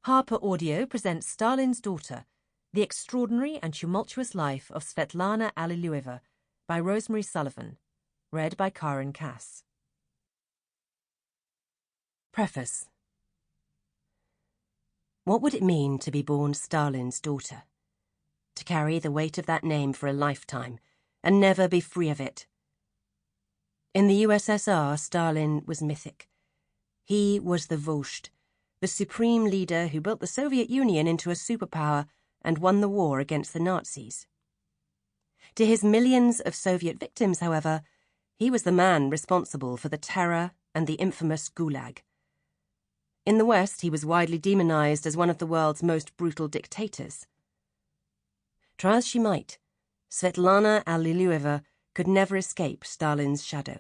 Harper Audio presents Stalin's Daughter, The Extraordinary and Tumultuous Life of Svetlana Alliluyeva by Rosemary Sullivan, read by Karen Cass. Preface. What would it mean to be born Stalin's daughter? To carry the weight of that name for a lifetime and never be free of it? In the USSR, Stalin was mythic. He was the Vozhd, the supreme leader who built the Soviet Union into a superpower and won the war against the Nazis. To his millions of Soviet victims, however, he was the man responsible for the terror and the infamous Gulag. In the West, he was widely demonized as one of the world's most brutal dictators. Try as she might, Svetlana Alliluyeva could never escape Stalin's shadow.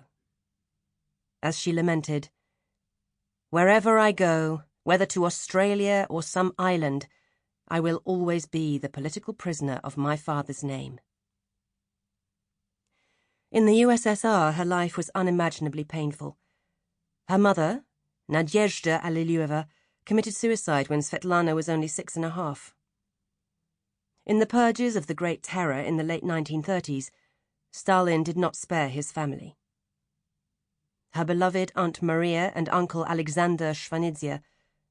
As she lamented, "Wherever I go, whether to Australia or some island, I will always be the political prisoner of my father's name." In the USSR, her life was unimaginably painful. Her mother, Nadezhda Alliluyeva, committed suicide when Svetlana was only 6.5. In the purges of the Great Terror in the late 1930s, Stalin did not spare his family. Her beloved Aunt Maria and Uncle Alexander Shvanidze,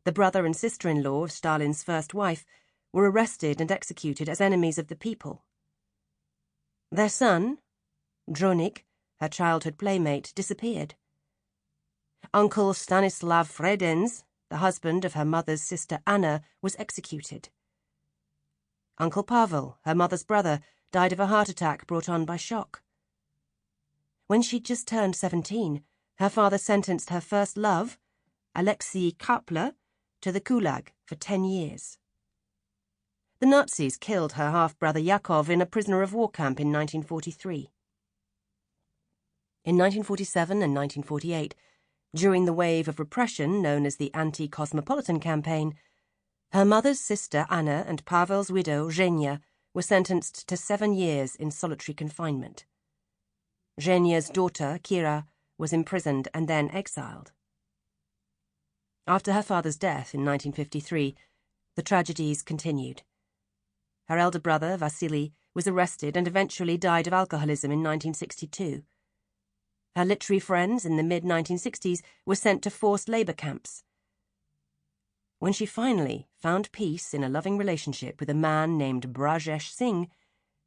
the brother and sister-in-law of Stalin's first wife, were arrested and executed as enemies of the people. Their son, Dronik, her childhood playmate, disappeared. Uncle Stanislav Fredens, the husband of her mother's sister Anna, was executed. Uncle Pavel, her mother's brother, died of a heart attack brought on by shock. When she'd just turned 17, her father sentenced her first love, Alexei Kapler, to the Gulag for 10 years. The Nazis killed her half-brother Yakov in a prisoner-of-war camp in 1943. In 1947 and 1948, during the wave of repression known as the Anti-Cosmopolitan Campaign, her mother's sister Anna and Pavel's widow Zhenya were sentenced to 7 years in solitary confinement. Zhenya's daughter, Kira, was imprisoned and then exiled. After her father's death in 1953, the tragedies continued. Her elder brother, Vasily, was arrested and eventually died of alcoholism in 1962. Her literary friends in the mid-1960s were sent to forced labor camps. When she finally found peace in a loving relationship with a man named Brajesh Singh,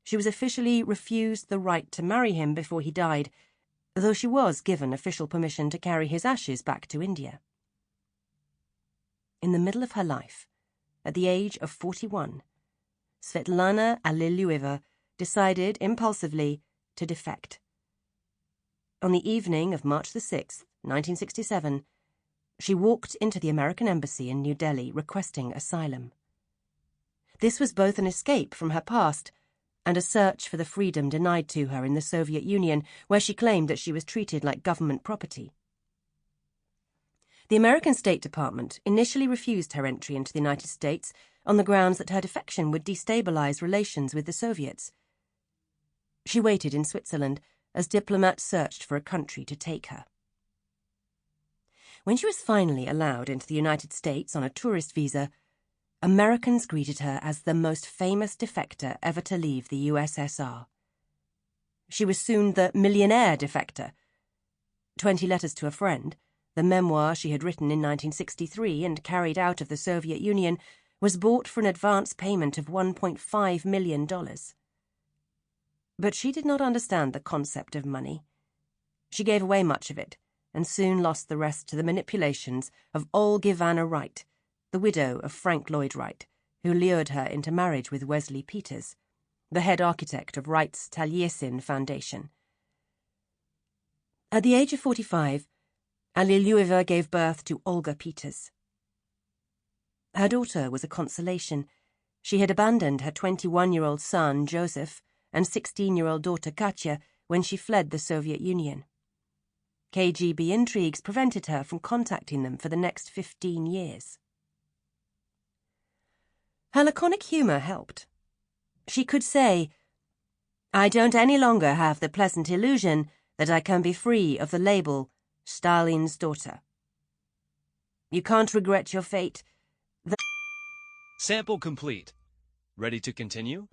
she was officially refused the right to marry him before he died, though she was given official permission to carry his ashes back to India. In the middle of her life, at the age of 41, Svetlana Alliluyeva decided impulsively to defect. On the evening of March 6, 1967, she walked into the American embassy in New Delhi requesting asylum. This was both an escape from her past and a search for the freedom denied to her in the Soviet Union, where she claimed that she was treated like government property. The American State Department initially refused her entry into the United States on the grounds that her defection would destabilize relations with the Soviets. She waited in Switzerland as diplomats searched for a country to take her. When she was finally allowed into the United States on a tourist visa, Americans greeted her as the most famous defector ever to leave the USSR. She was soon the millionaire defector. 20 Letters to a Friend, the memoir she had written in 1963 and carried out of the Soviet Union, was bought for an advance payment of $1.5 million. But she did not understand the concept of money. She gave away much of it, and soon lost the rest to the manipulations of Olga Ivana Wright, the widow of Frank Lloyd Wright, who lured her into marriage with Wesley Peters, the head architect of Wright's Taliesin Foundation. At the age of 45, Alliluyeva gave birth to Olga Peters. Her daughter was a consolation. She had abandoned her 21-year-old son, Joseph, and 16-year-old daughter, Katya, when she fled the Soviet Union. KGB intrigues prevented her from contacting them for the next 15 years. Her laconic humour helped. She could say, "I don't any longer have the pleasant illusion that I can be free of the label Stalin's daughter. You can't regret your fate. Sample complete. Ready to continue?